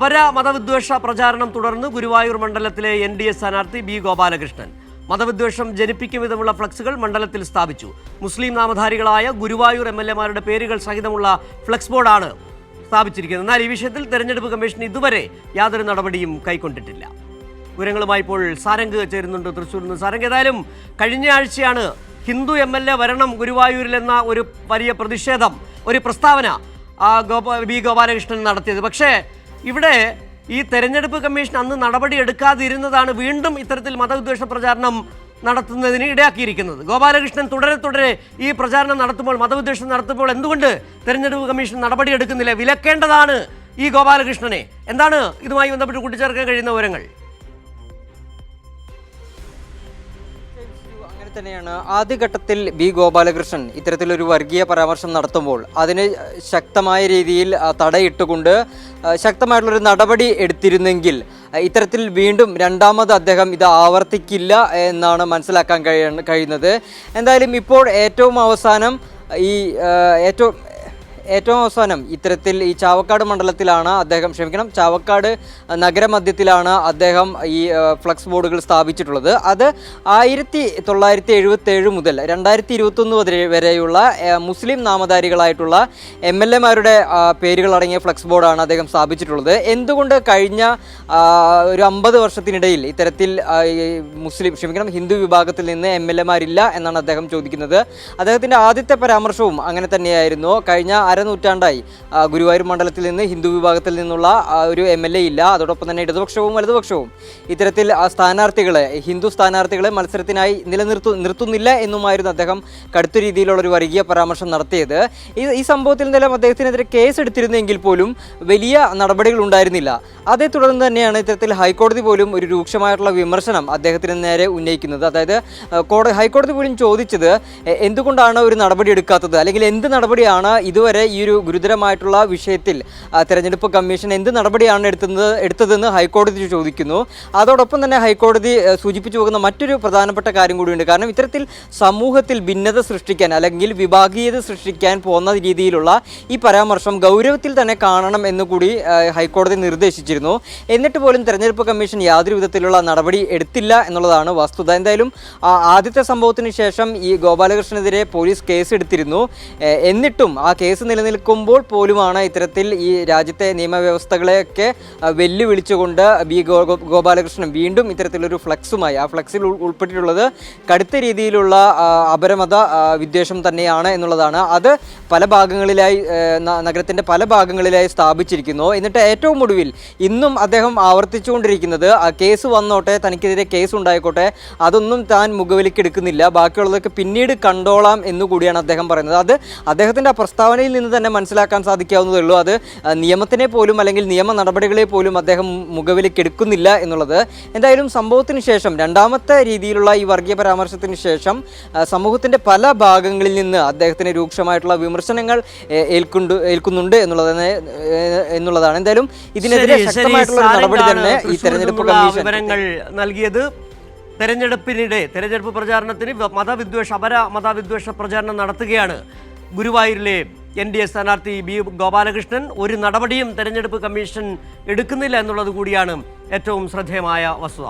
മതവിദ്വേഷ പ്രചാരണം തുടർന്ന് ഗുരുവായൂർ മണ്ഡലത്തിലെ NDA സ്ഥാനാർത്ഥി ബി ഗോപാലകൃഷ്ണൻ മതവിദ്വേഷം ജനിപ്പിക്കും വിധമുള്ള ഫ്ലക്സുകൾ മണ്ഡലത്തിൽ സ്ഥാപിച്ചു. മുസ്ലിം നാമധാരികളായ ഗുരുവായൂർ MLA-മാരുടെ പേരുകൾ സഹിതമുള്ള ഫ്ലക്സ് ബോർഡാണ് സ്ഥാപിച്ചിരിക്കുന്നത്. എന്നാൽ ഈ വിഷയത്തിൽ തെരഞ്ഞെടുപ്പ് കമ്മീഷൻ ഇതുവരെ യാതൊരു നടപടിയും കൈക്കൊണ്ടിട്ടില്ല. വിവരങ്ങളുമായി ഇപ്പോൾ സാരംഗ് ചേരുന്നുണ്ട് തൃശ്ശൂരിൽ നിന്ന്. സാരംഗ്, ഏതായാലും കഴിഞ്ഞ ആഴ്ചയാണ് ഹിന്ദു MLA വരണം ഗുരുവായൂരിലെന്ന ഒരു വലിയ പ്രതിഷേധം, ഒരു പ്രസ്താവന ബി ഗോപാലകൃഷ്ണൻ നടത്തിയത്. പക്ഷേ ഇവിടെ ഈ തെരഞ്ഞെടുപ്പ് കമ്മീഷൻ അന്ന് നടപടി എടുക്കാതിരുന്നതാണ് വീണ്ടും ഇത്തരത്തിൽ മതവിദ്വേഷ പ്രചാരണം നടത്തുന്നതിന് ഇടയാക്കിയിരിക്കുന്നത്. ഗോപാലകൃഷ്ണൻ തുടരെ ഈ പ്രചാരണം നടത്തുമ്പോൾ, മതവിദ്വേഷം നടത്തുമ്പോൾ എന്തുകൊണ്ട് തെരഞ്ഞെടുപ്പ് കമ്മീഷൻ നടപടി എടുക്കുന്നില്ല? വിലക്കേണ്ടതാണ് ഈ ഗോപാലകൃഷ്ണനെ. എന്താണ് ഇതുമായി ബന്ധപ്പെട്ട് കൂട്ടിച്ചേർക്കാൻ കഴിയുന്ന വിവരങ്ങൾ? അങ്ങനെ തന്നെയാണ്. ആദ്യഘട്ടത്തിൽ ബി ഗോപാലകൃഷ്ണൻ ഇത്തരത്തിലൊരു വർഗീയ പരാമർശം നടത്തുമ്പോൾ അതിന് ശക്തമായ രീതിയിൽ തടയിട്ടുകൊണ്ട് ശക്തമായിട്ടുള്ളൊരു നടപടി എടുത്തിരുന്നെങ്കിൽ ഇത്തരത്തിൽ വീണ്ടും രണ്ടാമത് അദ്ദേഹം ഇത് ആവർത്തിക്കില്ല എന്നാണ് മനസ്സിലാക്കാൻ കഴിയുന്നത്. എന്തായാലും ഇപ്പോൾ ഏറ്റവും അവസാനം ഇത്തരത്തിൽ ഈ ചാവക്കാട് മണ്ഡലത്തിലാണ് അദ്ദേഹം ചാവക്കാട് നഗരമധ്യത്തിലാണ് അദ്ദേഹം ഈ ഫ്ലക്സ് ബോർഡുകൾ സ്ഥാപിച്ചിട്ടുള്ളത്. അത് 1977 മുതൽ 2021 വരെയുള്ള മുസ്ലിം നാമധാരികളായിട്ടുള്ള MLA-മാരുടെ പേരുകളടങ്ങിയ ഫ്ലക്സ് ബോർഡാണ് അദ്ദേഹം സ്ഥാപിച്ചിട്ടുള്ളത്. എന്തുകൊണ്ട് കഴിഞ്ഞ ഒരു 50 വർഷത്തിനിടയിൽ ഇത്തരത്തിൽ ഹിന്ദു വിഭാഗത്തിൽ നിന്ന് MLA-മാരില്ല എന്നാണ് അദ്ദേഹം ചോദിക്കുന്നത്. അദ്ദേഹത്തിൻ്റെ ആദ്യത്തെ പരാമർശവും അങ്ങനെ തന്നെയായിരുന്നു. കഴിഞ്ഞ നൂറ്റാണ്ടായി ഗുരുവായൂർ മണ്ഡലത്തിൽ നിന്ന് ഹിന്ദു വിഭാഗത്തിൽ നിന്നുള്ള ഒരു MLA ഇല്ല. അതോടൊപ്പം തന്നെ ഇടതുപക്ഷവും വലതുപക്ഷവും ഇത്തരത്തിൽ ഹിന്ദു സ്ഥാനാർത്ഥികളെ മത്സരത്തിനായി നിർത്തുന്നില്ല എന്നുമായിരുന്നു അദ്ദേഹം കടുത്ത രീതിയിലുള്ളൊരു വർഗീയ പരാമർശം നടത്തിയത്. ഈ സംഭവത്തിൽ നിന്നും അദ്ദേഹത്തിനെതിരെ കേസ് എടുത്തിരുന്നെങ്കിൽ പോലും വലിയ നടപടികൾ ഉണ്ടായിരുന്നില്ല. അതേ തുടർന്ന് തന്നെയാണ് ഇത്തരത്തിൽ ഹൈക്കോടതി പോലും ഒരു രൂക്ഷമായിട്ടുള്ള വിമർശനം അദ്ദേഹത്തിന് നേരെ ഉന്നയിക്കുന്നത്. അതായത് ഹൈക്കോടതി പോലും ചോദിച്ചത് എന്തുകൊണ്ടാണ് ഒരു നടപടി എടുക്കാത്തത്, അല്ലെങ്കിൽ എന്ത് നടപടിയാണ് ഇതുവരെ ഈ ഒരു ഗുരുതരമായിട്ടുള്ള വിഷയത്തിൽ തെരഞ്ഞെടുപ്പ് കമ്മീഷൻ എന്ത് നടപടിയാണ് എടുത്തതെന്ന് ഹൈക്കോടതി ചോദിക്കുന്നു. അതോടൊപ്പം തന്നെ ഹൈക്കോടതി സൂചിപ്പിച്ചു പോകുന്ന മറ്റൊരു പ്രധാനപ്പെട്ട കാര്യം കൂടിയുണ്ട്. കാരണം ഇത്തരത്തിൽ സമൂഹത്തിൽ ഭിന്നത സൃഷ്ടിക്കാൻ അല്ലെങ്കിൽ വിഭാഗീയത സൃഷ്ടിക്കാൻ പോകുന്ന രീതിയിലുള്ള ഈ പരാമർശം ഗൗരവത്തിൽ തന്നെ കാണണം എന്നുകൂടി ഹൈക്കോടതി നിർദ്ദേശിച്ചിരുന്നു. എന്നിട്ട് പോലും തെരഞ്ഞെടുപ്പ് കമ്മീഷൻ യാതൊരു വിധത്തിലുള്ള നടപടി എടുത്തില്ല എന്നുള്ളതാണ് വസ്തുത. എന്തായാലും ആദ്യത്തെ സംഭവത്തിന് ശേഷം ഈ ഗോപാലകൃഷ്ണനെതിരെ പോലീസ് കേസ് എടുത്തിരുന്നു. എന്നിട്ടും ആ കേസ് നിലനിൽക്കുമ്പോൾ പോലുമാണ് ഇത്തരത്തിൽ ഈ രാജ്യത്തെ നിയമവ്യവസ്ഥകളെയൊക്കെ വെല്ലുവിളിച്ചുകൊണ്ട് ബി ഗോപാലകൃഷ്ണൻ വീണ്ടും ഇത്തരത്തിലൊരു ഫ്ലക്സുമായി, ആ ഫ്ലക്സിൽ ഉൾപ്പെട്ടിട്ടുള്ളത് കടുത്ത രീതിയിലുള്ള അപരമത വിദ്വേഷം തന്നെയാണ് എന്നുള്ളതാണ്. അത് പല ഭാഗങ്ങളിലായി നഗരത്തിൻ്റെ പല ഭാഗങ്ങളിലായി സ്ഥാപിച്ചിരിക്കുന്നു. എന്നിട്ട് ഏറ്റവും ഒടുവിൽ ഇന്നും അദ്ദേഹം ആവർത്തിച്ചുകൊണ്ടിരിക്കുന്നത് കേസ് വന്നോട്ടെ, തനിക്കെതിരെ കേസ് ഉണ്ടായിക്കോട്ടെ, അതൊന്നും താൻ മുഖവിലേക്ക് ബാക്കിയുള്ളതൊക്കെ പിന്നീട് കണ്ടോളാം എന്നുകൂടിയാണ് അദ്ദേഹം പറയുന്നത്. അത് അദ്ദേഹത്തിൻ്റെ പ്രസ്താവനയിൽ നിന്ന് തന്നെ മനസ്സിലാക്കാൻ സാധിക്കാവുന്നതേ ഉള്ളൂ. അത് നിയമത്തിനെ പോലും അല്ലെങ്കിൽ നിയമ നടപടികളെ പോലും അദ്ദേഹം മുഖവിലേക്ക് എടുക്കുന്നില്ല എന്നുള്ളത്. എന്തായാലും സംഭവത്തിന് ശേഷം, രണ്ടാമത്തെ രീതിയിലുള്ള ഈ വർഗീയ പരാമർശത്തിന് ശേഷം സമൂഹത്തിൻ്റെ പല ഭാഗങ്ങളിൽ നിന്ന് അദ്ദേഹത്തിന് രൂക്ഷമായിട്ടുള്ള വിമർശനങ്ങൾ ഏൽക്കുന്നുണ്ട് എന്നുള്ളതാണ്. എന്തായാലും ഇതിനെതിരെ ശക്തമായിട്ടുള്ള നടപടി തന്നെ ഈ തെരഞ്ഞെടുപ്പ് കമ്മീഷൻ വിവരങ്ങൾ നൽകിയത്. തെരഞ്ഞെടുപ്പ് പ്രചാരണത്തിന് മതവിദ്വേഷ പ്രചാരണം നടത്തുകയാണ് ഗുരുവായൂരിലെ NDA സ്ഥാനാർത്ഥി ബി ഗോപാലകൃഷ്ണൻ. ഒരു നടപടിയും തെരഞ്ഞെടുപ്പ് കമ്മീഷൻ എടുക്കുന്നില്ല എന്നുള്ളത് കൂടിയാണ് ഏറ്റവും ശ്രദ്ധേയമായ വസ്തുത.